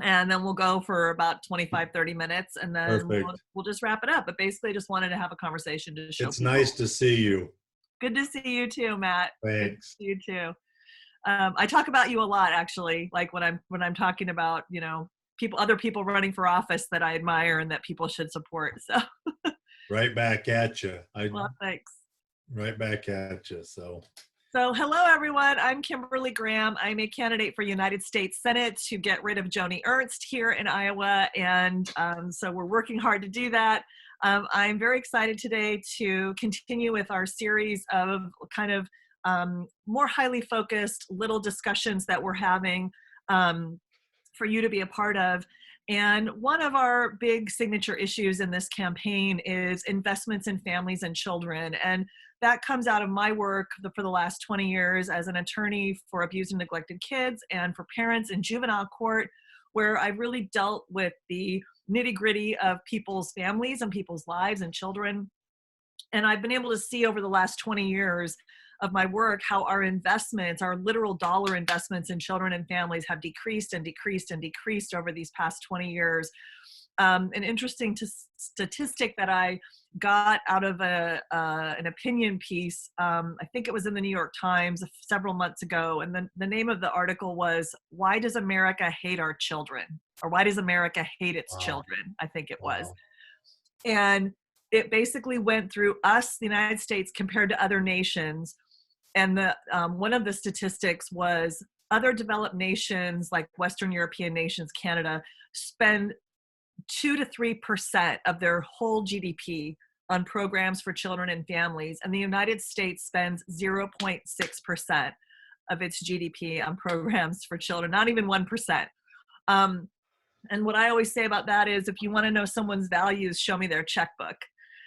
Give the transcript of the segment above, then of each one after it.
and then we'll go for about 25, 30 minutes, and then Perfect. we'll just wrap it up. But basically, just wanted to have a conversation to show It's nice people. to see you. Good to see you too, Matt. Good to Thanks. see you too. I talk about you a lot, actually. Like when I'm talking about, people, other people running for office that I admire and that people should support. So, Right back at you. well, thanks. Right back at you. So So, hello everyone. I'm Kimberly Graham. I'm a candidate for United States Senate to get rid of Joni Ernst here in Iowa, and so we're working hard to do that. I'm very excited today to continue with our series of kind of more highly focused little discussions that we're having for you to be a part of. And one of our big signature issues in this campaign is investments in families and children. And that comes out of my work for the last 20 years as an attorney for abused and neglected kids and for parents in juvenile court, where I've really dealt with the nitty gritty of people's families and people's lives and children. And I've been able to see over the last 20 years of my work how our investments, our literal dollar investments in children and families, have decreased and decreased and decreased over these past 20 years. An interesting statistic that I got out of an opinion piece, I think it was in the New York Times several months ago, and the name of the article was, "Why Does America Hate Our Children?" Or "Why Does America Hate Its wow. Children?" I think it was. Wow. And it basically went through us, the United States, compared to other nations. And one of the statistics was other developed nations like Western European nations, Canada, spend 2 to 3% of their whole GDP on programs for children and families. And the United States spends 0.6% of its GDP on programs for children, not even 1%. And what I always say about that is, if you want to know someone's values, show me their checkbook.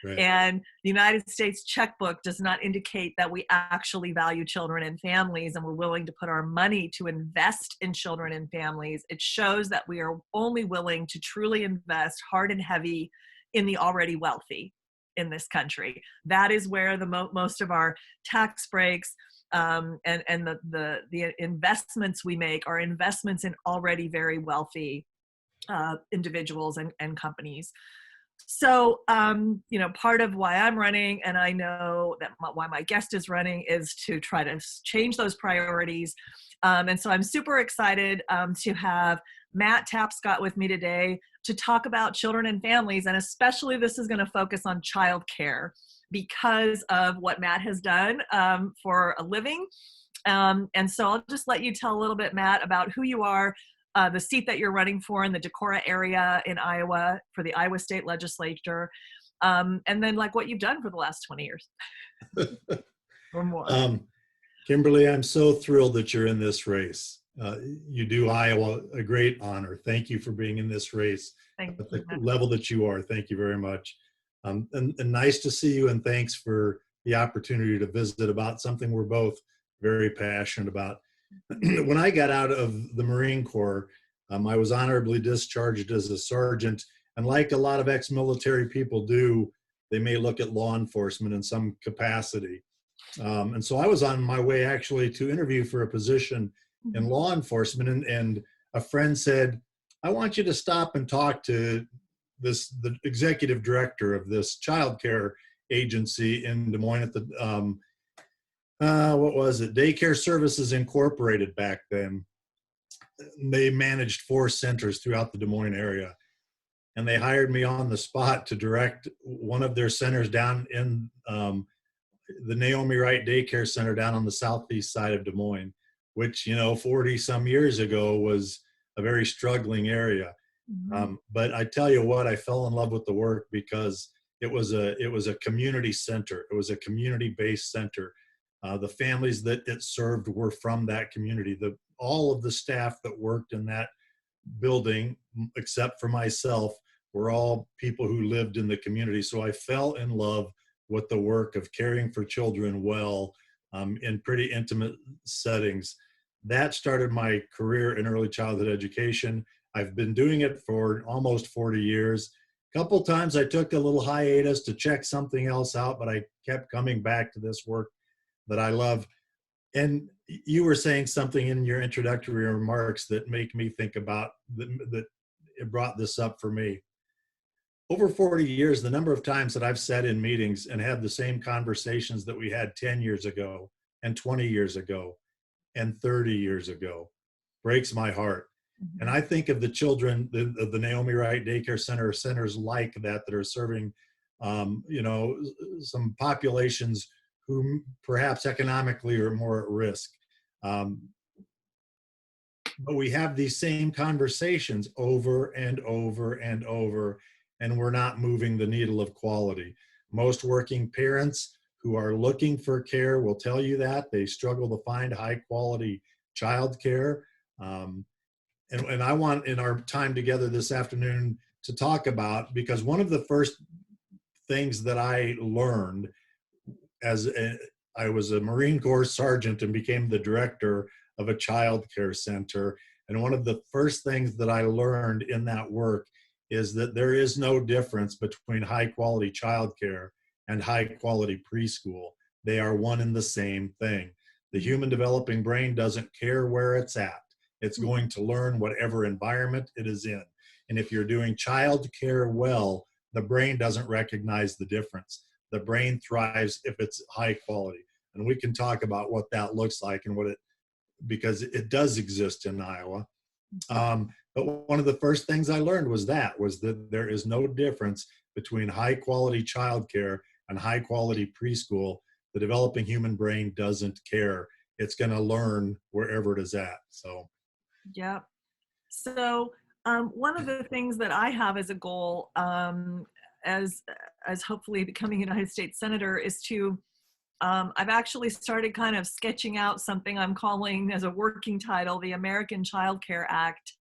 Right. And the United States checkbook does not indicate that we actually value children and families and we're willing to put our money to invest in children and families. It shows that we are only willing to truly invest hard and heavy in the already wealthy in this country. That is where the most of our tax breaks and the investments we make are investments in already very wealthy individuals and companies. So, part of why I'm running, and I know that why my guest is running, is to try to change those priorities. And so I'm super excited to have Matt Tapscott with me today to talk about children and families, and especially this is going to focus on childcare because of what Matt has done for a living. And so I'll just let you tell a little bit, Matt, about who you are, the seat that you're running for in the Decorah area in Iowa for the Iowa State Legislature, and then like what you've done for the last 20 years or more. Kimberly, I'm so thrilled that you're in this race. You do Iowa a great honor. Thank you for being in this race Thank at you, the Matt. level that you are. Thank you very much. And nice to see you, and thanks for the opportunity to visit about something we're both very passionate about. When I got out of the Marine Corps, I was honorably discharged as a sergeant. And like a lot of ex-military people do, they may look at law enforcement in some capacity. And so I was on my way actually to interview for a position in law enforcement. And a friend said, "I want you to stop and talk to the executive director of this childcare agency in Des Moines at the what was it? Daycare Services Incorporated back then. They managed 4 centers throughout the Des Moines area. And they hired me on the spot to direct one of their centers down in the Naomi Wright Daycare Center down on the southeast side of Des Moines, which, 40 some years ago was a very struggling area. But I tell you what, I fell in love with the work because it was a community center. It was a community-based center. The families that it served were from that community. All of the staff that worked in that building, except for myself, were all people who lived in the community. So I fell in love with the work of caring for children well in pretty intimate settings. That started my career in early childhood education. I've been doing it for almost 40 years. A couple times I took a little hiatus to check something else out, but I kept coming back to this work that I love. And you were saying something in your introductory remarks that make me think about that it brought this up for me. Over 40 years, the number of times that I've sat in meetings and had the same conversations that we had 10 years ago and 20 years ago and 30 years ago breaks my heart. And Mhm. I think of the children of the Naomi Wright Daycare Center, or centers like that, that are serving, you know, some populations who perhaps economically are more at risk. Um, but we have these same conversations over and over and over, and we're not moving the needle of quality. Most working parents who are looking for care will tell you that they struggle to find high quality childcare. Um, and I want in our time together this afternoon to talk about, because one of the first things that I learned as I was a Marine Corps sergeant and became the director of a child care center. And one of the first things that I learned in that work is that there is no difference between high quality childcare and high quality preschool. They are one and the same thing. The human developing brain doesn't care where it's at. It's going to learn whatever environment it is in. And if you're doing child care well, the brain doesn't recognize the difference. The brain thrives if it's high quality. And we can talk about what that looks like and what it, because it does exist in Iowa. But one of the first things I learned was that there is no difference between high quality childcare and high quality preschool. The developing human brain doesn't care. It's going to learn wherever it is at. So, Yeah. So one of the things that I have as a goal, as as hopefully becoming a United States Senator, is to I've actually started kind of sketching out something I'm calling, as a working title, the American Child Care Act,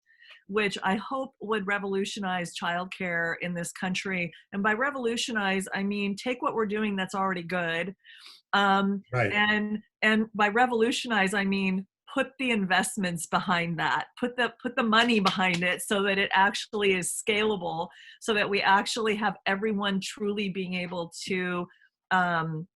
which I hope would revolutionize childcare in this country. And by revolutionize, I mean take what we're doing that's already good, um, right, and by revolutionize, I mean put the investments behind that, put the money behind it, so that it actually is scalable, so that we actually have everyone truly being able um,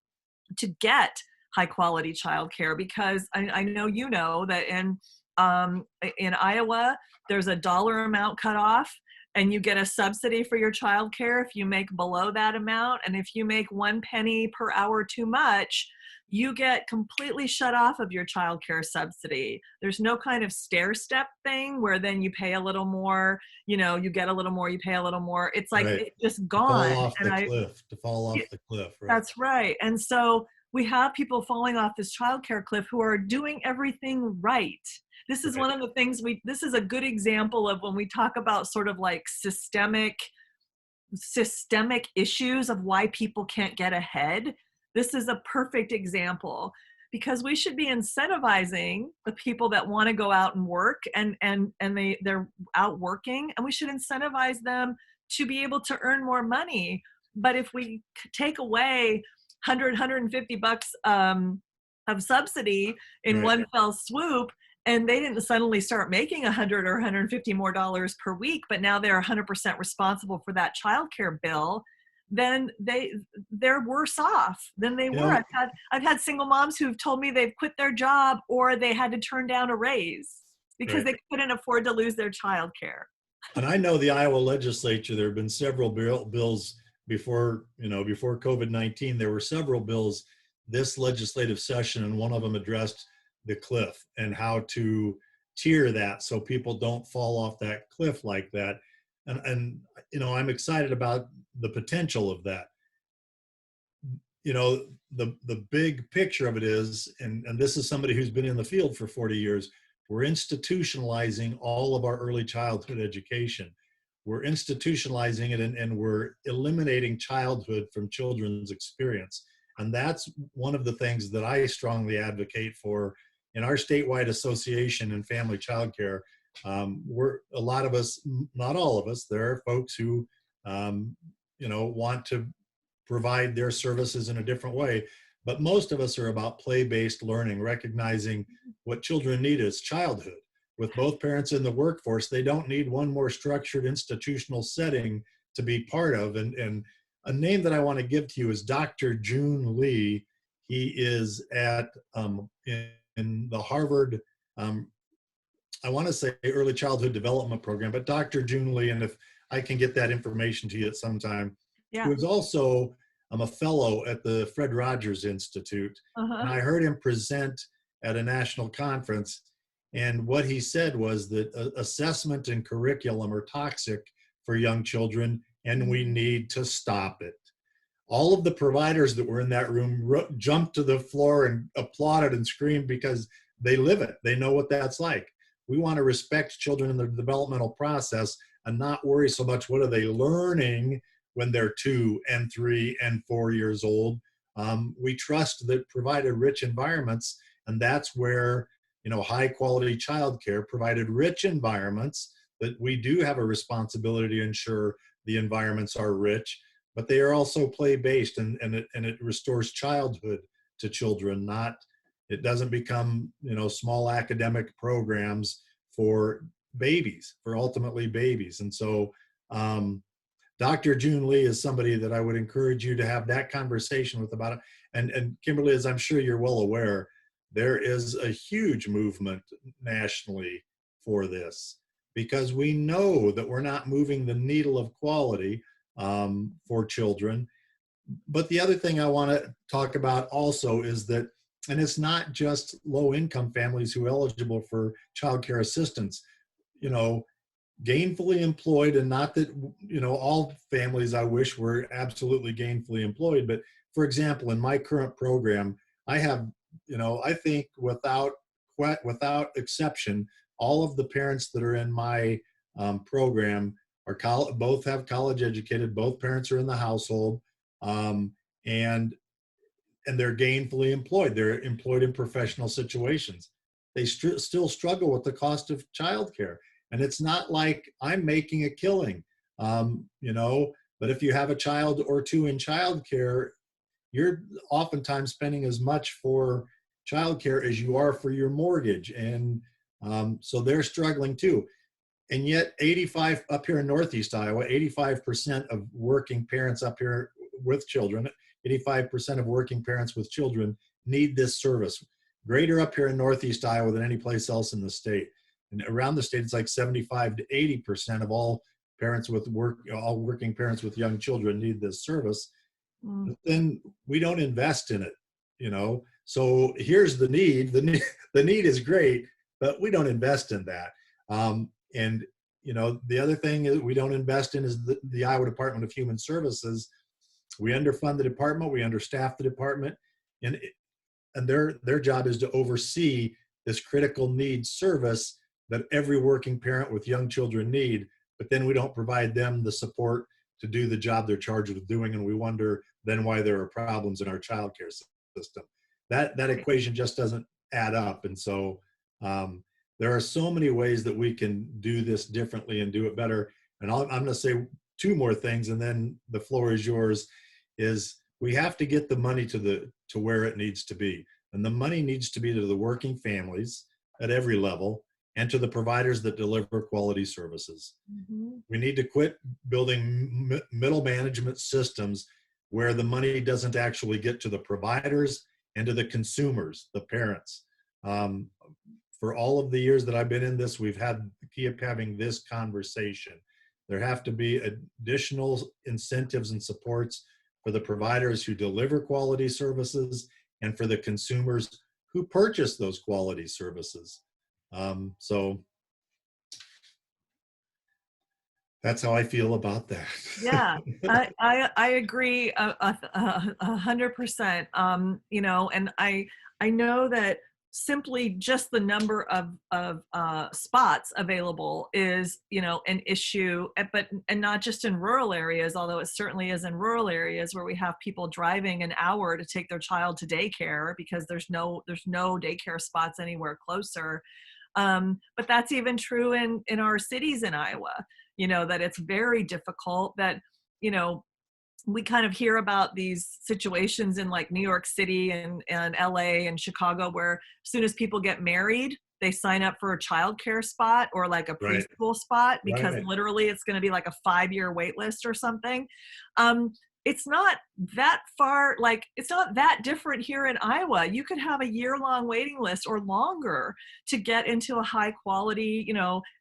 to get high quality childcare. Because I know you know that in Iowa there's a dollar amount cut off, and you get a subsidy for your childcare if you make below that amount. And if you make 1 penny per hour too much, you get completely shut off of your childcare subsidy. There's no kind of stair step thing where then you pay a little more, you know, you get a little more, you pay a little more. It's like right. it's just To fall gone. off And the cliff, to fall yeah, off the cliff, right, that's right. And so we have people falling off this childcare cliff who are doing everything right. This is right, one of the things this is a good example of when we talk about sort of like systemic issues of why people can't get ahead. This is a perfect example, because we should be incentivizing the people that want to go out and work, and they're out working, and we should incentivize them to be able to earn more money. But if we take away 150 bucks of subsidy in right. one fell swoop, and they didn't suddenly start making 100 or 150 more dollars per week, but now they're 100% responsible for that childcare bill, then they're worse off than they You were. know, I've had single moms who've told me they've quit their job, or they had to turn down a raise because right. they couldn't afford to lose their childcare. And I know the Iowa legislature, there have been several bills before, you know, before COVID-19, there were several bills this legislative session, and one of them addressed the cliff and how to tier that so people don't fall off that cliff like that. And you know, I'm excited about the potential of that. You know, the big picture of it is, and this is somebody who's been in the field for 40 years, we're institutionalizing all of our early childhood education. We're institutionalizing it, and we're eliminating childhood from children's experience. And that's one of the things that I strongly advocate for in our statewide association in family childcare. We're a lot of us, not all of us, there are folks who um, you know, want to provide their services in a different way. But most of us are about play-based learning, recognizing what children need is childhood. With both parents in the workforce, they don't need one more structured institutional setting to be part of. And a name that I want to give to you is Dr. June Lee. He is at in the Harvard, um, I want to say early childhood development program, but Dr. June Lee, and if I can get that information to you at some time, Yeah. who is also a fellow at the Fred Rogers Institute. And Uh-huh. I heard him present at a national conference. And what he said was that assessment and curriculum are toxic for young children, and we need to stop it. All of the providers that were in that room jumped to the floor and applauded and screamed because they live it. They know what that's like. We want to respect children in their developmental process and not worry so much what are they learning when they're 2 and 3 and 4 years old. We trust that provided rich environments, and that's where high quality childcare provided rich environments, that we do have a responsibility to ensure the environments are rich, but they are also play based, and it restores childhood to children. Not, it doesn't become small academic programs for babies, for ultimately babies. And so Dr. June Lee is somebody that I would encourage you to have that conversation with about it. And Kimberly, as I'm sure you're well aware, there is a huge movement nationally for this, because we know that we're not moving the needle of quality for children. But the other thing I want to talk about also is that, and it's not just low income families who are eligible for child care assistance, you know, gainfully employed, and not that, all families I wish were absolutely gainfully employed. But for example, in my current program, I have, I think without exception, all of the parents that are in my program are both have college educated, both parents are in the household, um, and they're gainfully employed. They're employed in professional situations. They still struggle with the cost of childcare, and it's not like I'm making a killing, But if you have a child or two in childcare, you're oftentimes spending as much for childcare as you are for your mortgage, and so they're struggling too. And yet 85 up here in Northeast Iowa, 85% of working parents up here with children, 85% of working parents with children need this service. Greater up here in Northeast Iowa than any place else in the state. And around the state, it's like 75 to 80% of all all working parents with young children need this service. Mm. But then we don't invest in it. So here's the need. The need is great, but we don't invest in that. And the other thing is we don't invest in is the Iowa Department of Human Services. We underfund the department, we understaff the department, and their job is to oversee this critical needs service that every working parent with young children need. But then we don't provide them the support to do the job they're charged with doing, and we wonder then why there are problems in our childcare system. That equation just doesn't add up. And so there are so many ways that we can do this differently and do it better. And I'm going to say two more things, and then the floor is yours. Is we have to get the money to where it needs to be, and the money needs to be to the working families at every level and to the providers that deliver quality services. Mm-hmm. We need to quit building middle management systems where the money doesn't actually get to the providers and to the consumers, the parents. For all of the years that I've been in this, keep having this conversation. There have to be additional incentives and supports for the providers who deliver quality services and for the consumers who purchase those quality services. So that's how I feel about that. Yeah, I agree 100%. And I know that simply just the number of spots available is an issue, and not just in rural areas, although it certainly is in rural areas where we have people driving an hour to take their child to daycare because there's no daycare spots anywhere closer. But that's even true in our cities in Iowa. That it's very difficult, that, we kind of hear about these situations in like New York City and LA and Chicago, where as soon as people get married, they sign up for a childcare spot or like a preschool spot, because Right. literally it's going to be like a 5-year wait list or something. it's not that far, like, it's not that different here in Iowa. You could have a year-long waiting list or longer to get into a high quality,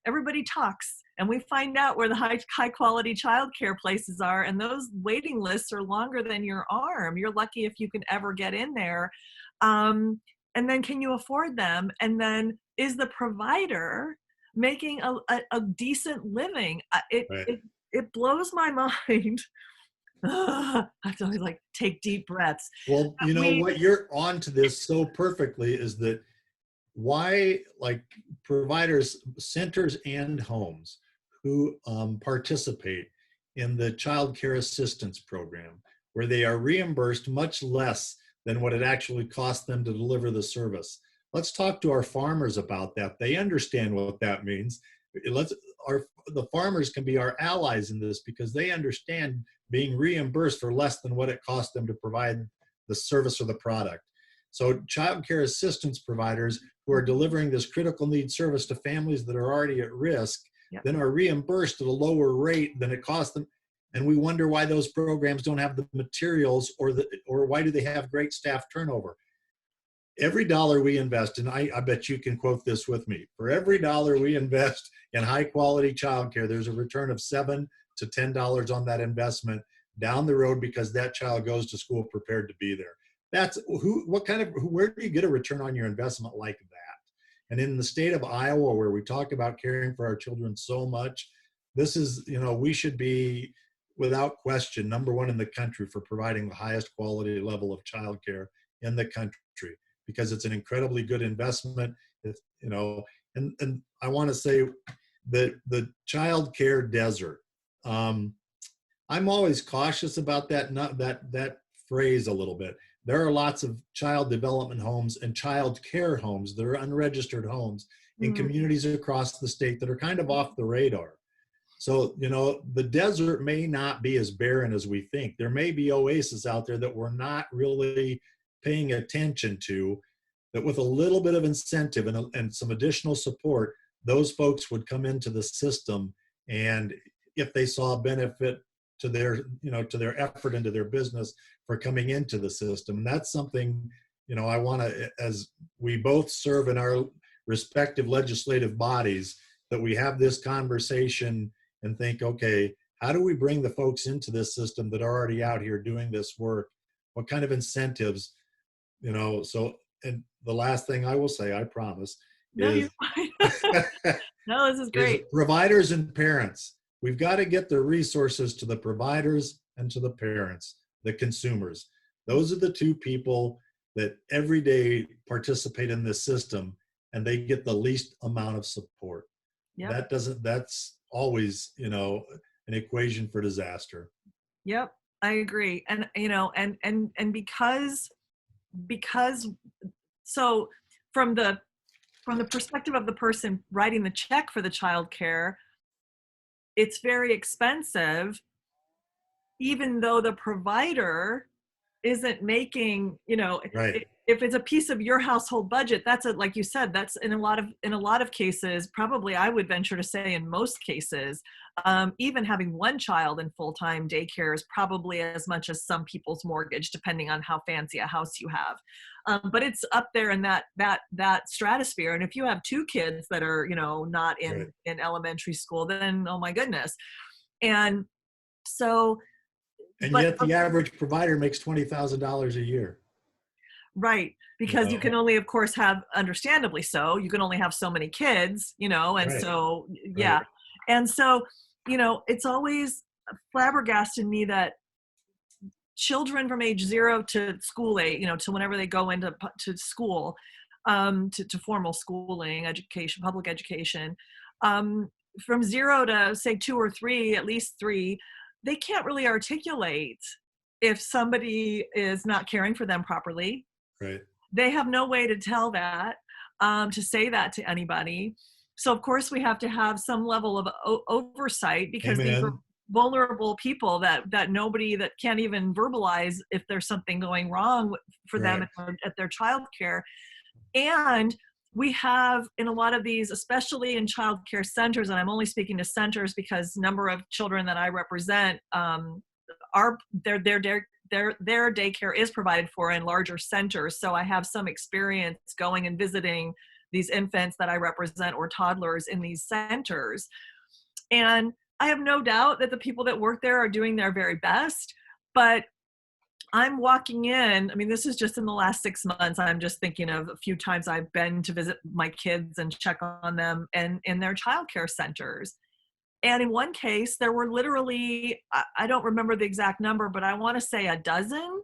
everybody talks and we find out where the high quality childcare places are, and those waiting lists are longer than your arm. You're lucky if you can ever get in there. And then can you afford them? And then is the provider making a decent living? Right. It blows my mind. I have to always like take deep breaths. Well, you know We, what, you're on to this so perfectly is that why, like, providers, centers and homes who participate in the child care assistance program, where they are reimbursed much less than what it actually costs them to deliver the service. Let's talk to our farmers about that. They understand what that means. The farmers can be our allies in this because they understand being reimbursed for less than what it costs them to provide the service or the product. So child care assistance providers who are delivering this critical needs service to families that are already at risk, yep. then are reimbursed at a lower rate than it costs them. And we wonder why those programs don't have the materials, or why do they have great staff turnover? Every dollar we invest, and I bet you can quote this with me, for every dollar we invest in high quality childcare, there's a return of $7 to $10 on that investment down the road, because that child goes to school prepared to be there. That's where do you get a return on your investment like that? And in the state of Iowa, where we talk about caring for our children so much, this is, we should be, without question, number one in the country for providing the highest quality level of childcare in the country, because it's an incredibly good investment. It's, and I want to say that the child care desert, I'm always cautious about that phrase a little bit. There are lots of child development homes and child care homes that are unregistered homes in communities across the state that are kind of off the radar. So, the desert may not be as barren as we think. There may be oases out there that we're not really paying attention to, that with a little bit of incentive and some additional support, those folks would come into the system. And if they saw a benefit to their, to their effort into their business for coming into the system, and that's something, I want to, as we both serve in our respective legislative bodies, that we have this conversation and think, okay, how do we bring the folks into this system that are already out here doing this work? What kind of incentives, so, and the last thing I will say, I promise, No, you're is fine. No, this is is great. providers and parents. We've got to get the resources to the providers and to the parents, the consumers. Those are the two people that every day participate in this system, and they get the least amount of support. Yep. That's always, an equation for disaster. Yep. I agree. And, and because so from the perspective of the person writing the check for the child care, it's very expensive, even though the provider isn't making, Right. if it's a piece of your household budget, that's like you said, that's in a lot of cases, probably I would venture to say in most cases, even having one child in full-time daycare is probably as much as some people's mortgage, depending on how fancy a house you have. But it's up there in that stratosphere. And if you have two kids that are, not in, Right. in elementary school, then, oh my goodness. And so, And but yet the average provider makes $20,000 a year. right, because you can only, of course, have, understandably so, you can only have so many kids, and Right. so, yeah. Right. And so, it's always flabbergasted me that children from age 0 to school age, to whenever they go into to school, to formal schooling, education, public education, from 0 to say 2 or 3, at least 3, they can't really articulate if somebody is not caring for them properly. Right. They have no way to tell that, to say that to anybody. So of course we have to have some level of oversight, because these are Amen. vulnerable people that nobody, that can't even verbalize if there's something going wrong for them Right. at their childcare. And we have, in a lot of these, especially in child care centers, and I'm only speaking to centers because number of children that I represent, their daycare is provided for in larger centers. So I have some experience going and visiting these infants that I represent or toddlers in these centers. And I have no doubt that the people that work there are doing their very best, but I'm walking in. I mean, this is just in the last 6 months. I'm just thinking of a few times I've been to visit my kids and check on them and in their childcare centers. And in one case, there were literally, I don't remember the exact number, but I want to say a dozen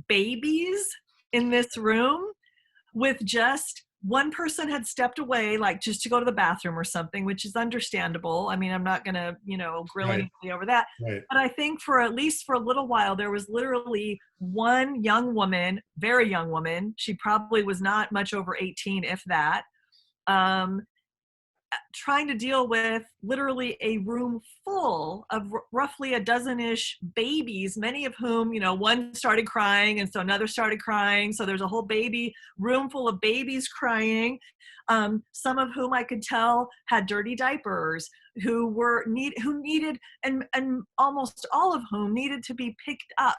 babies in this room, with just one person had stepped away, like just to go to the bathroom or something, which is understandable. I mean, I'm not going to, grill Right. anybody over that. Right. But I think for at least for a little while, there was literally one young woman, very young woman. She probably was not much over 18, if that, um, trying to deal with literally a room full of roughly a dozen-ish babies, many of whom, one started crying and so another started crying. So there's a whole baby room full of babies crying. Some of whom I could tell had dirty diapers, who needed, and almost all of whom needed to be picked up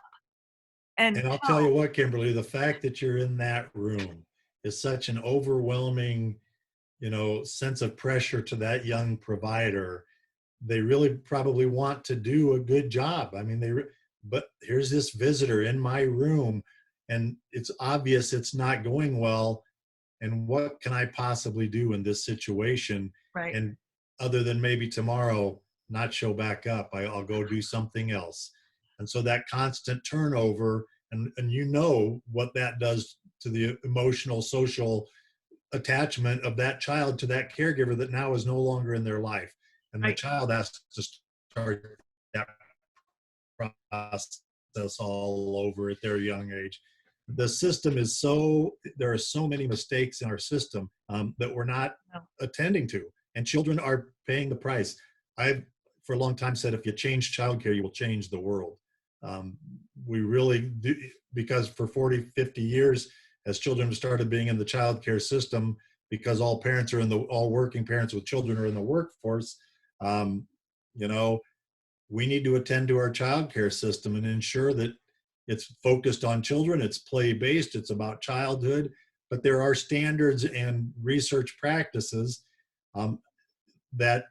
and And I'll tell held. you what, Kimberly, the fact that you're in that room is such an overwhelming, sense of pressure to that young provider. They really probably want to do a good job. I mean, but here's this visitor in my room, and it's obvious it's not going well. And what can I possibly do in this situation? Right. And other than maybe tomorrow not show back up, I'll go do something else. And so that constant turnover, and what that does to the emotional, social attachment of that child to that caregiver that now is no longer in their life. And the Right. child has to start that process all over at their young age. The system is there are so many mistakes in our system that we're not No. attending to, and children are paying the price. I've for a long time said, if you change childcare, you will change the world. We really do, because for 40, 50 years, as children started being in the childcare system, because all working parents with children are in the workforce, um, you know, we need to attend to our childcare system and ensure that it's focused on children, it's play-based, it's about childhood, but there are standards and research practices that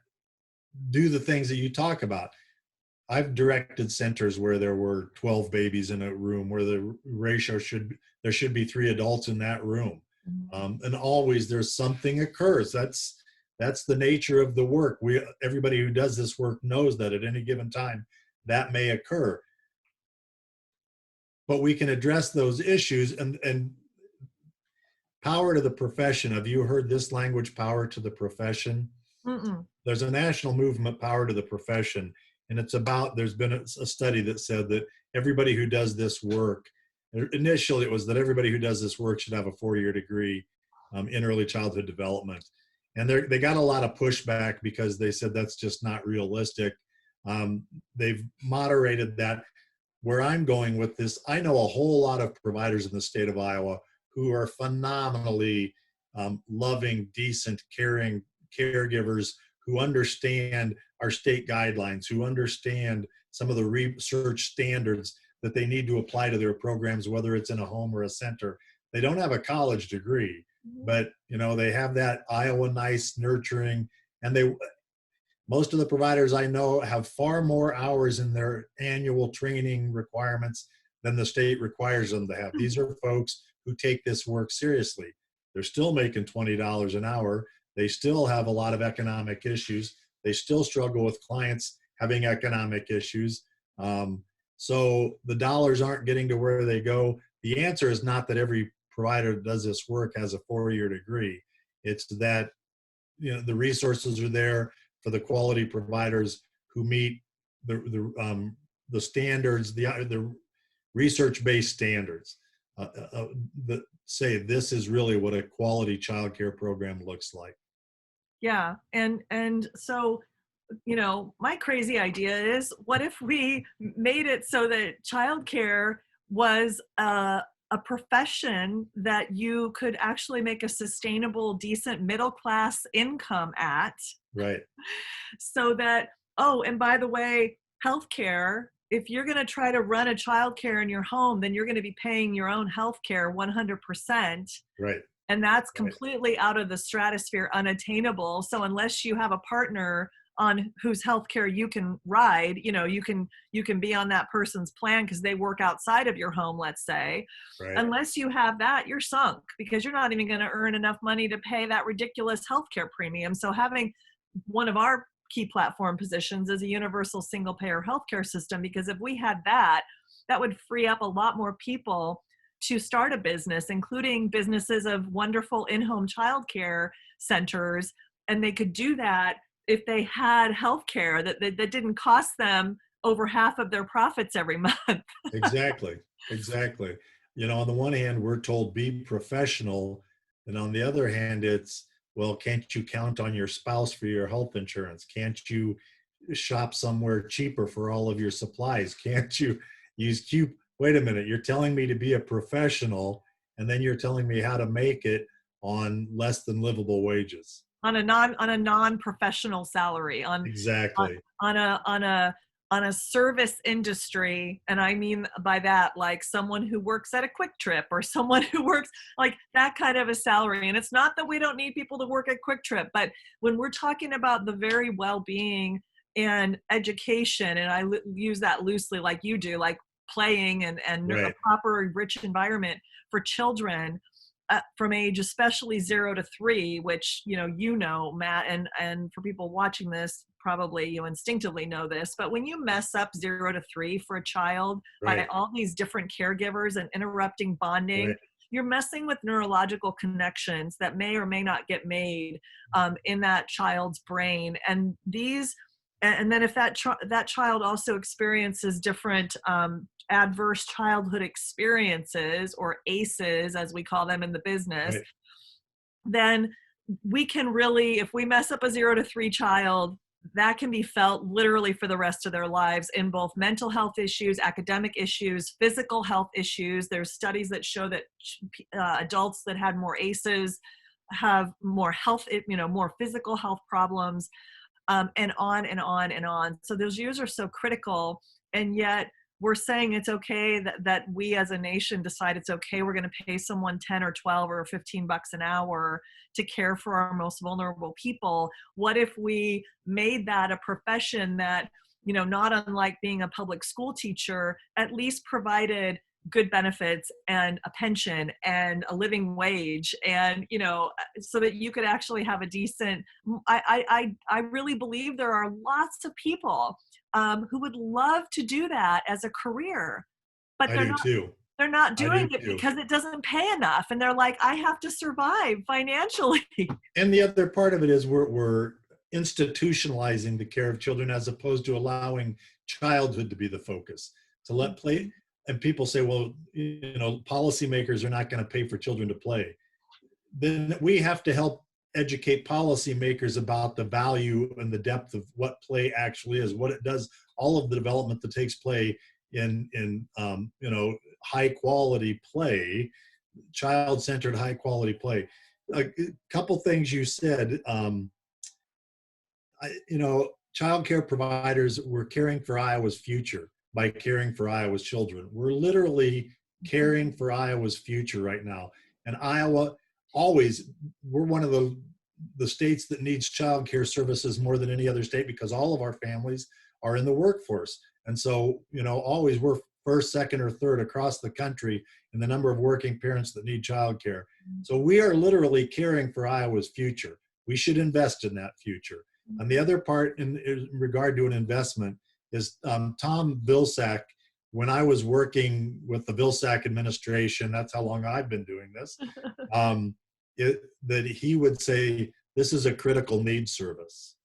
do the things that you talk about. I've directed centers where there were 12 babies in a room, where the ratio there should be 3 adults in that room. And always there's something occurs. That's the nature of the work. Everybody who does this work knows that at any given time that may occur. But we can address those issues, and power to the profession. Have you heard this language, power to the profession? Mm-mm. There's a national movement, power to the profession, and there's been a study that said that everybody who does this work, initially it was that everybody who does this work should have a 4-year degree in early childhood development. And they got a lot of pushback because they said that's just not realistic. They've moderated that. Where I'm going with this, I know a whole lot of providers in the state of Iowa who are phenomenally loving, decent, caring caregivers who understand our state guidelines, who understand some of the research standards that they need to apply to their programs, whether it's in a home or a center. They don't have a college degree, but they have that Iowa nice, nurturing, and most of the providers I know have far more hours in their annual training requirements than the state requires them to have. These are folks who take this work seriously. They're still making $20 an hour. They still have a lot of economic issues. They still struggle with clients having economic issues. So the dollars aren't getting to where they go. The answer is not that every provider that does this work has a 4-year degree. It's that the resources are there for the quality providers who meet the standards, the research-based standards that say this is really what a quality childcare program looks like. Yeah, and so my crazy idea is, what if we made it so that childcare was a profession that you could actually make a sustainable, decent middle class income at? Right. So that, oh, and by the way, healthcare if you're going to try to run a childcare in your home, then you're going to be paying your own health care 100%. Right. And that's Right. completely out of the stratosphere, unattainable. So unless you have a partner on whose healthcare you can ride, you can be on that person's plan because they work outside of your home, let's say. Right. Unless you have that, you're sunk because you're not even going to earn enough money to pay that ridiculous healthcare premium. So having one of our key platform positions is a universal single payer healthcare system, because if we had that, that would free up a lot more people to start a business, including businesses of wonderful in-home childcare centers. And they could do that if they had healthcare that didn't cost them over half of their profits every month. Exactly. Exactly. On the one hand, we're told be professional. And on the other hand, it's, well, can't you count on your spouse for your health insurance? Can't you shop somewhere cheaper for all of your supplies? Can't you use Q? Wait a minute, you're telling me to be a professional, and then you're telling me how to make it on less than livable wages. On a non-professional salary, Exactly. on a service industry. And I mean by that, like someone who works at a Quick Trip or someone who works like that kind of a salary. And it's not that we don't need people to work at Quick Trip, but when we're talking about the very well-being and education, and I use that loosely like you do, like playing and a Right. proper rich environment for children, from age especially 0 to 3, which Matt, and for people watching this, probably you instinctively know this, but when you mess up 0 to 3 for a child by Right. all these different caregivers and interrupting bonding, Right. you're messing with neurological connections that may or may not get made in that child's brain. And then if that child also experiences different adverse childhood experiences, or ACEs as we call them in the business, Right. then we can really, if we mess up a 0 to 3 child, that can be felt literally for the rest of their lives in both mental health issues, academic issues, physical health issues. There's studies that show that adults that had more ACEs have more health, more physical health problems, and on and on and on. So those years are so critical, and yet we're saying it's okay that we as a nation decide it's okay. We're going to pay someone 10 or 12 or 15 bucks an hour to care for our most vulnerable people. What if we made that a profession that, not unlike being a public school teacher, at least provided good benefits and a pension and a living wage, and so that you could actually have a decent, I really believe there are lots of people who would love to do that as a career, but I do too. they're not I do doing it too. because it doesn't pay enough, and they're like, I have to survive financially. And the other part of it is we're institutionalizing the care of children as opposed to allowing childhood to be the focus. To let play, and people say, well, policymakers are not going to pay for children to play. Then we have to help educate policymakers about the value and the depth of what play actually is, what it does, all of the development that takes place in high quality play, child-centered high quality play. A couple things you said. Child care providers were caring for Iowa's future by caring for Iowa's children. We're literally caring for Iowa's future right now. And Iowa, always, we're one of the states that needs child care services more than any other state, because all of our families are in the workforce. And so, always we're first, second, or third across the country in the number of working parents that need child care. So we are literally caring for Iowa's future. We should invest in that future. And the other part in regard to an investment is Tom Vilsack, when I was working with the Vilsack administration, that's how long I've been doing this, that he would say, this is a critical needs service.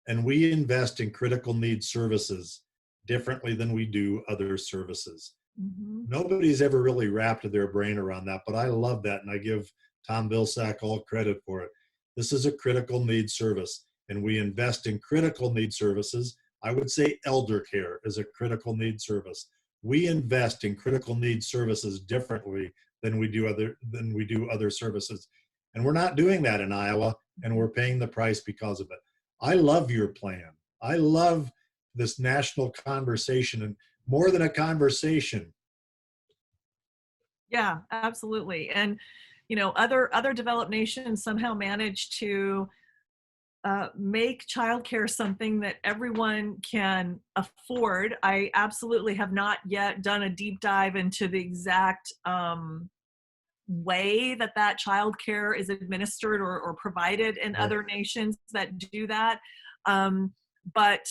And we invest in critical needs services differently than we do other services. Mm-hmm. Nobody's ever really wrapped their brain around that, but I love that. And I give Tom Vilsack all credit for it. This is a critical needs service, and we invest in critical needs services. I would say elder care is a critical needs service. We invest in critical needs services differently than we do other services. And we're not doing that in Iowa, and we're paying the price because of it. I love your plan. I love this national conversation. And more than a conversation. Yeah, absolutely. And other developed nations somehow manage to make childcare something that everyone can afford. I absolutely have not yet done a deep dive into the exact way that childcare is administered or provided in Right. other nations that do that. But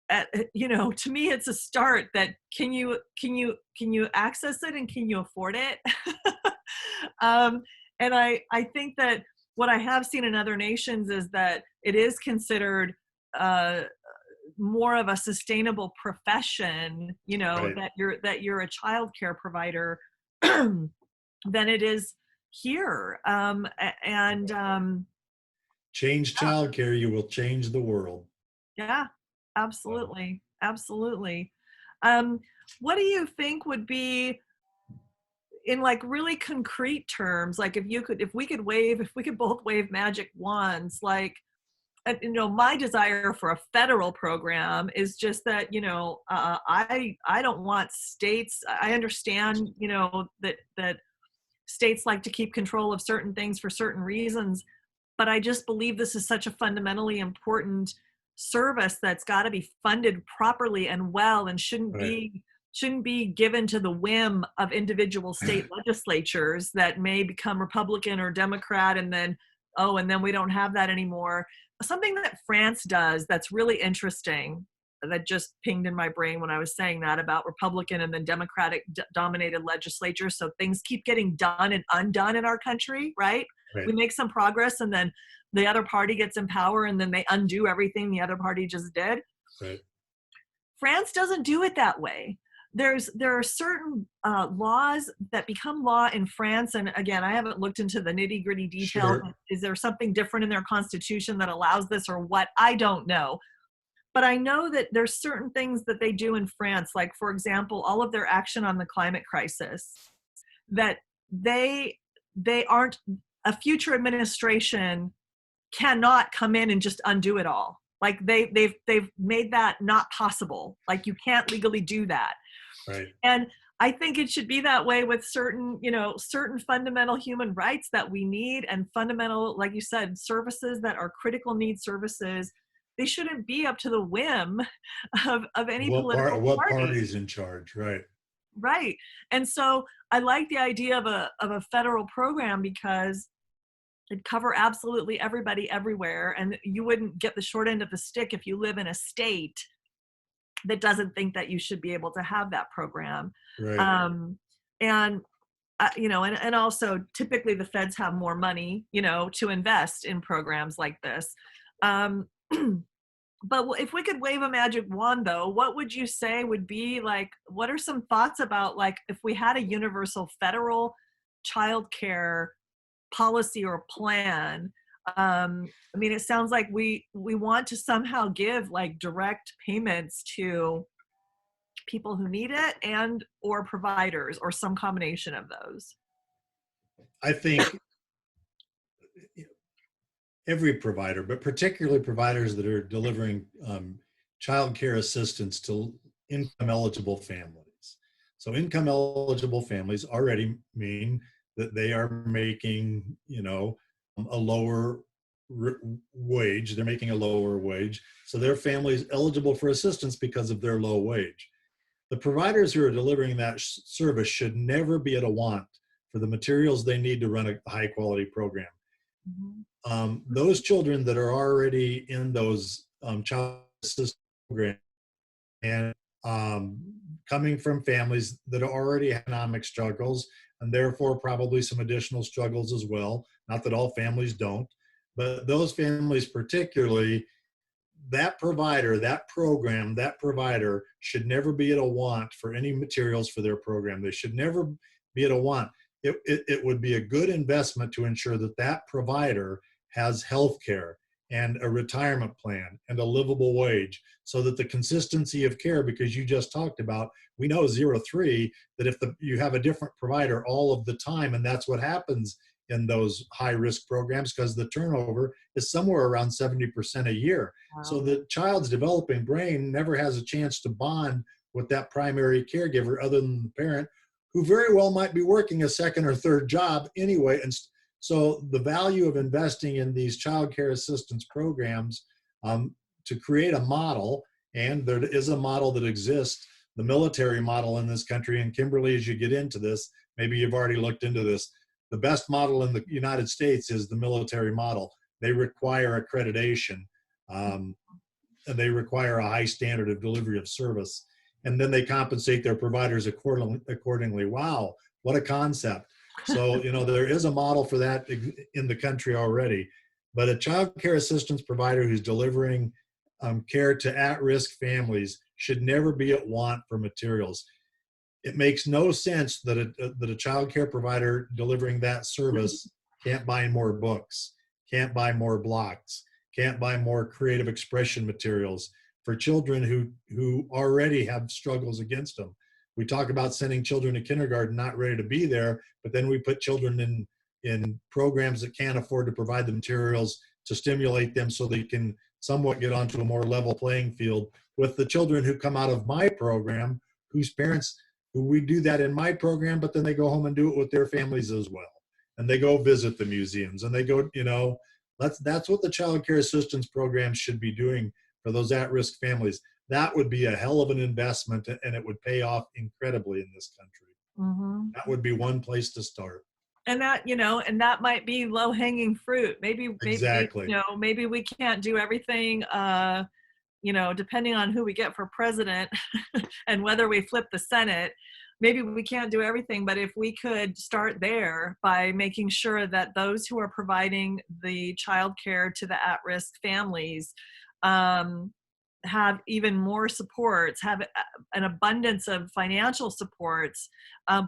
to me, it's a start. That can you access it and can you afford it? And I think that what I have seen in other nations is that it is considered uh, more of a sustainable profession, Right. that you're a child care provider than it is here. And Change childcare, you will change the world. yeah, Wow. absolutely, absolutely. Um, what do you think would be, in like really concrete terms, like if we could both wave magic wands, like, my desire for a federal program is just that, I don't want states. I understand, that states like to keep control of certain things for certain reasons, but I just believe this is such a fundamentally important service that's got to be funded properly and well, and Right. shouldn't be given to the whim of individual state legislatures that may become Republican or Democrat, and then we don't have that anymore. Something that France does that's really interesting, that just pinged in my brain when I was saying that about Republican and then Democratic dominated legislatures. So things keep getting done and undone in our country, right? Right. We make some progress and then the other party gets in power and then they undo everything the other party just did. Right. France doesn't do it that way. There are certain laws that become law in France, and again, I haven't looked into the nitty gritty details. Sure. Is there something different in their constitution that allows this, or what? I don't know. But I know that there's certain things that they do in France, like, for example, all of their action on the climate crisis, that they aren't, a future administration cannot come in and just undo it all. Like they've made that not possible. Like you can't legally do that. Right. And I think it should be that way with certain fundamental human rights that we need, and fundamental, like you said, services that are critical needs services. They shouldn't be up to the whim of any political What party. party's in charge? Right. Right. And so I like the idea of a federal program because it'd cover absolutely everybody everywhere. And you wouldn't get the short end of the stick if you live in a state that doesn't think that you should be able to have that program. Right. Um, and and also typically the feds have more money, to invest in programs like this. Um, but if we could wave a magic wand, though, what would you say would be like, what are some thoughts about, like, if we had a universal federal child care policy or plan? I mean, it sounds like we want to somehow give like direct payments to people who need it, and or providers, or some combination of those. I think every provider, but particularly providers that are delivering child care assistance to income eligible families. So income eligible families already mean that they are making, a lower wage. They're making a lower wage. So their family is eligible for assistance because of their low wage. The providers who are delivering that service should never be at a want for the materials they need to run a high quality program. Mhm. Those children that are already in those child assistance programs and coming from families that already have economic struggles and therefore probably some additional struggles as well. Not that all families don't, but those families particularly, that provider, that program, that provider should never be at a want for any materials for their program. They should never be at a want. It would be a good investment to ensure that that provider has health care and a retirement plan and a livable wage, so that the consistency of care, because you just talked about, we know 0-3, that if you have a different provider all of the time, and that's what happens in those high risk programs, because the turnover is somewhere around 70% a year. So Wow. the child's developing brain never has a chance to bond with that primary caregiver other than the parent, who very well might be working a second or third job anyway. And so the value of investing in these child care assistance programs, to create a model, and there is a model that exists, the military model in this country. And Kimberly, as you get into this, maybe you've already looked into this, the best model in the United States is the military model. They require accreditation, and they require a high standard of delivery of service. And then they compensate their providers accordingly. Wow, what a concept. So, there is a model for that in the country already. But a child care assistance provider who's delivering care to at-risk families should never be at want for materials. It makes no sense that a child care provider delivering that service can't buy more books, can't buy more blocks, can't buy more creative expression materials for children who already have struggles against them. We talk about sending children to kindergarten not ready to be there, but then we put children in programs that can't afford to provide the materials to stimulate them so they can somewhat get onto a more level playing field with the children who come out of my program, whose parents, who we do that in my program, but then they go home and do it with their families as well. And they go visit the museums, and they go, that's what the child care assistance program should be doing for those at-risk families. That would be a hell of an investment, and it would pay off incredibly in this country. Mm-hmm. That would be one place to start. And that might be low-hanging fruit. Maybe, Exactly. maybe we can't do everything, depending on who we get for president and whether we flip the Senate, maybe we can't do everything. But if we could start there by making sure that those who are providing the child care to the at-risk families have even more supports, have an abundance of financial supports,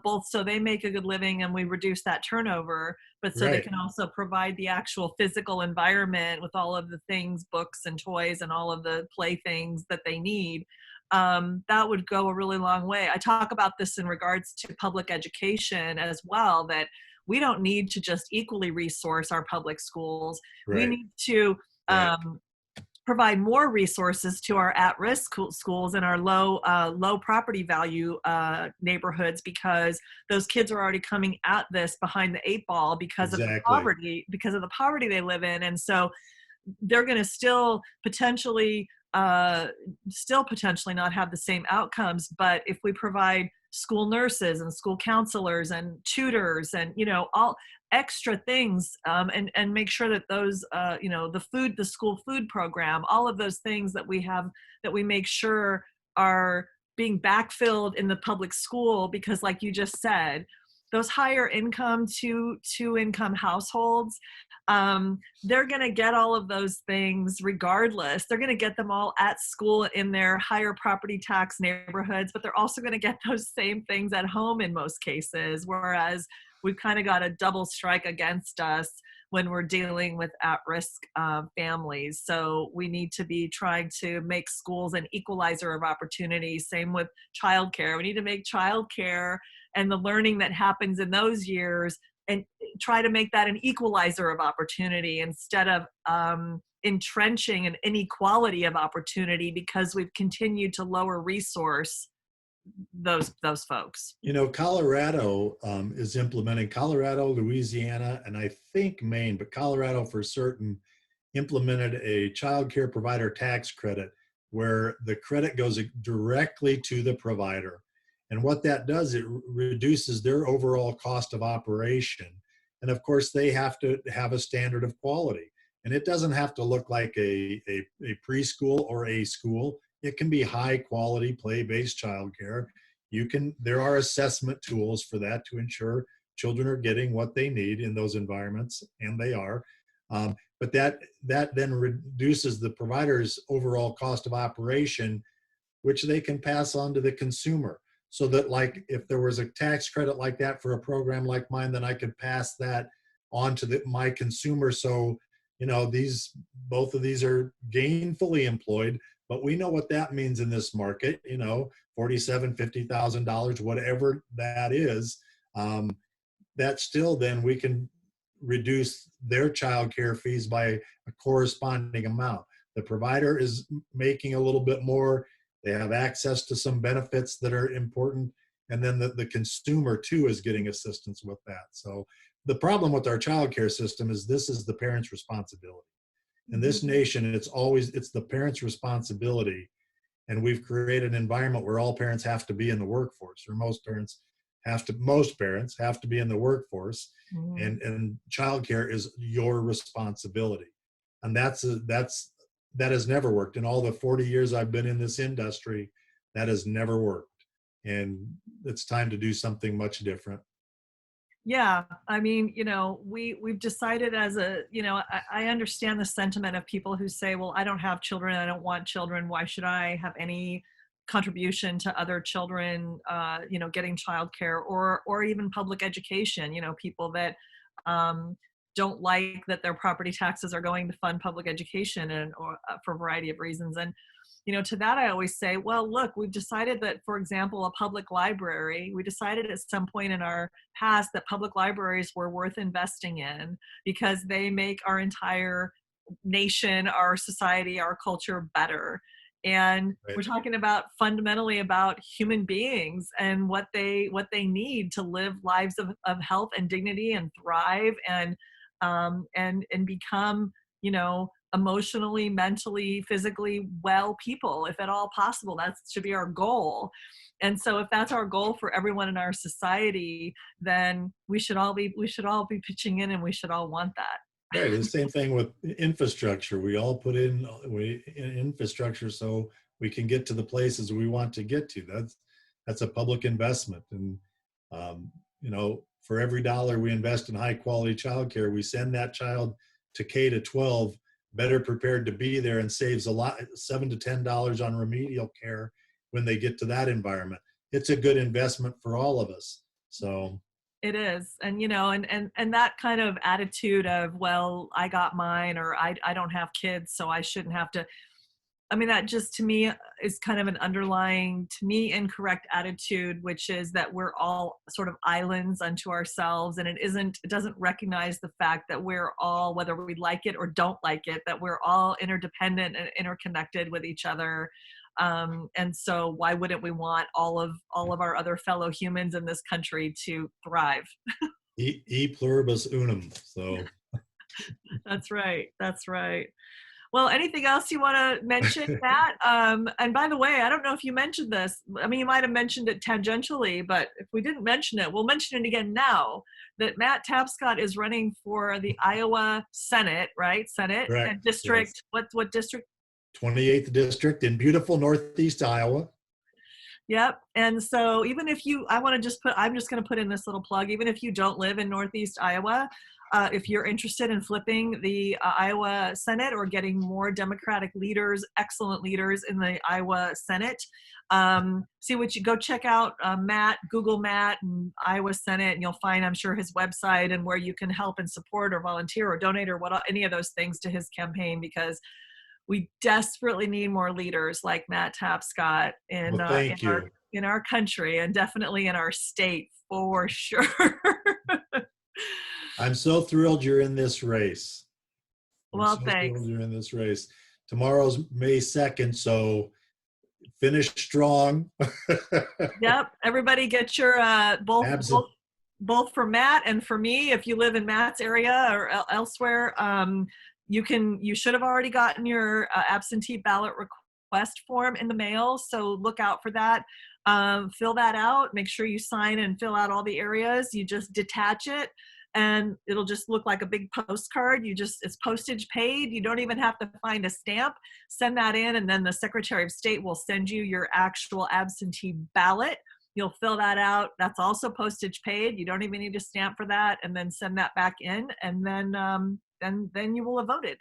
both so they make a good living and we reduce that turnover, but so they can also provide the actual physical environment with all of the things, books and toys and all of the playthings that they need. That would go a really long way. I talk about this in regards to public education as well, that we don't need to just equally resource our public schools. We need to provide more resources to our at-risk schools and our low property value neighborhoods, because those kids are already coming at this behind the eight ball because of the poverty they live in. And so they're going to still potentially not have the same outcomes. But if we provide school nurses and school counselors and tutors and all extra things, and make sure that those the school food program, all of those things that we have, that we make sure are being backfilled in the public school, because like you just said, those higher income two income households, they're going to get all of those things regardless. They're going to get them all at school in their higher property tax neighborhoods, but they're also going to get those same things at home in most cases. Whereas we've kind of got a double strike against us when we're dealing with at-risk families. So we need to be trying to make schools an equalizer of opportunity. Same with childcare. We need to make childcare and the learning that happens in those years and try to make that an equalizer of opportunity instead of entrenching an inequality of opportunity because we've continued to lower resource those folks. Colorado is implementing, Colorado, Louisiana, and I think Maine, but Colorado for certain implemented a child care provider tax credit where the credit goes directly to the provider. And what that does, it reduces their overall cost of operation. And of course, they have to have a standard of quality. And it doesn't have to look like a preschool or a school. It can be high quality play-based childcare. There are assessment tools for that to ensure children are getting what they need in those environments, and they are. But that then reduces the provider's overall cost of operation, which they can pass on to the consumer. So that, like, if there was a tax credit like that for a program like mine, then I could pass that on to my consumer. So, both of these are gainfully employed, but we know what that means in this market, $47,000, $50,000, whatever that is. That still, then we can reduce their child care fees by a corresponding amount. The provider is making a little bit more. They have access to some benefits that are important. And then the consumer too is getting assistance with that. So the problem with our childcare system is this is the parent's responsibility. In this Mhm. nation, it's the parent's responsibility. And we've created an environment where all parents have to be in the workforce, or most parents have to be in the workforce, Mhm. and childcare is your responsibility. And that has never worked. In all the 40 years I've been in this industry, that has never worked. And it's time to do something much different. Yeah, I mean, we've decided as I understand the sentiment of people who say, well, I don't have children, I don't want children, why should I have any contribution to other children, getting childcare or even public education, people that um, don't like that their property taxes are going to fund public education or for a variety of reasons. And to that, I always say, well, look, we've decided that, for example, a public library, we decided at some point in our past that public libraries were worth investing in because they make our entire nation, our society, our culture better. And Right. we're talking about fundamentally about human beings and what they need to live lives of health and dignity and thrive and become, emotionally, mentally, physically well people, if at all possible. That should be our goal. And so if that's our goal for everyone in our society, then we should all be pitching in and we should all want that. Right. The same thing with infrastructure. We all put in infrastructure so we can get to the places we want to get to. That's a public investment. And for every dollar we invest in high quality childcare, we send that child to K to 12 better prepared to be there, and saves a lot, $7 to $10 on remedial care when they get to that environment. It's a good investment for all of us. So It is. And and that kind of attitude of, well, I got mine, or I don't have kids, so I shouldn't have to. I mean, that just to me is kind of an underlying, to me, incorrect attitude, which is that we're all sort of islands unto ourselves. And it doesn't recognize the fact that we're all, whether we like it or don't like it, that we're all interdependent and interconnected with each other. And so why wouldn't we want all of our other fellow humans in this country to thrive? e pluribus unum. So That's right. That's right. Well, anything else you want to mention, Matt? And by the way, I don't know if you mentioned this. I mean, you might have mentioned it tangentially, but if we didn't mention it, we'll mention it again now, that Matt Tapscott is running for the Iowa Senate, right? Senate and correct. Yes. district. What district? 28th district in beautiful Northeast Iowa. Yep. And so even if I'm just going to put in this little plug, even if you don't live in Northeast Iowa, if you're interested in flipping the Iowa Senate or getting more Democratic leaders, excellent leaders in the Iowa Senate, go check out Matt, Google Matt and Iowa Senate, and you'll find, I'm sure, his website and where you can help and support or volunteer or donate or any of those things to his campaign, because we desperately need more leaders like Matt Tapscott in Well, uh, in thank our you. in our country, and definitely in our state for sure. I'm so thrilled you're in this race. I'm Well, so thrilled thanks. you're in this race. Tomorrow's May 2nd, so finish strong. Yep. Everybody get your both Absent. both both for Matt and for me. If you live in Matt's area or elsewhere, you should have already gotten your absentee ballot request form in the mail. So look out for that. Fill that out. Make sure you sign and fill out all the areas. You just detach it, and it'll just look like a big postcard. It's postage paid. You don't even have to find a stamp. Send that in, and then the Secretary of State will send you your actual absentee ballot. You'll fill that out. That's also postage paid. You don't even need a stamp for that, and then send that back in, and then you will have voted.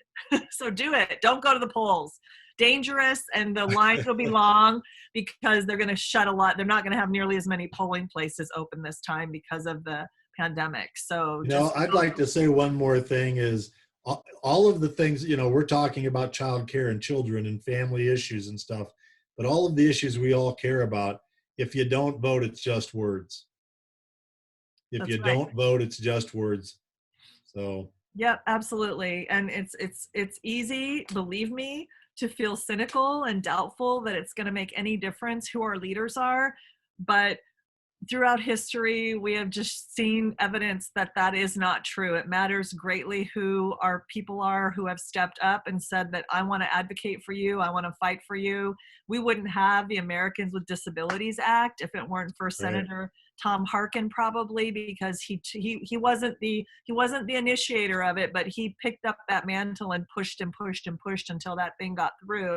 So do it. Don't go to the polls. Dangerous, and the lines will be long because they're going to shut a lot. They're not going to have nearly as many polling places open this time because of the pandemic. So just I'd like to say one more thing is all of the things, we're talking about childcare and children and family issues and stuff, but all of the issues we all care about, if you don't vote, it's just words. If that's you right. don't vote, it's just words. So Yep, absolutely. And it's easy, believe me. to feel cynical and doubtful that it's going to make any difference who our leaders are. But throughout history, we have just seen evidence that that is not true. It matters greatly who our people are who have stepped up and said that I want to advocate for you, I want to fight for you. We wouldn't have the Americans with Disabilities Act if it weren't for Right. Senator Tom Harkin, probably, because he wasn't the initiator of it, but he picked up that mantle and pushed and pushed and pushed until that thing got through.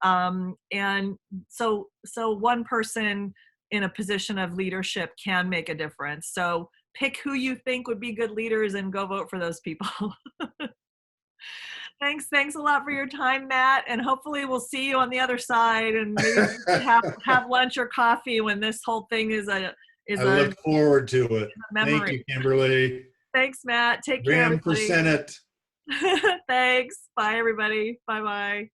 And so one person in a position of leadership can make a difference. So pick who you think would be good leaders and go vote for those people. Thanks a lot for your time, Matt. And hopefully we'll see you on the other side, and maybe we can have lunch or coffee when this whole thing is I look forward to it. memory. Thank you, Kimberly. Thanks, Matt. Take care, Graham for everybody. Senate. Thanks. Bye, everybody. Bye-bye.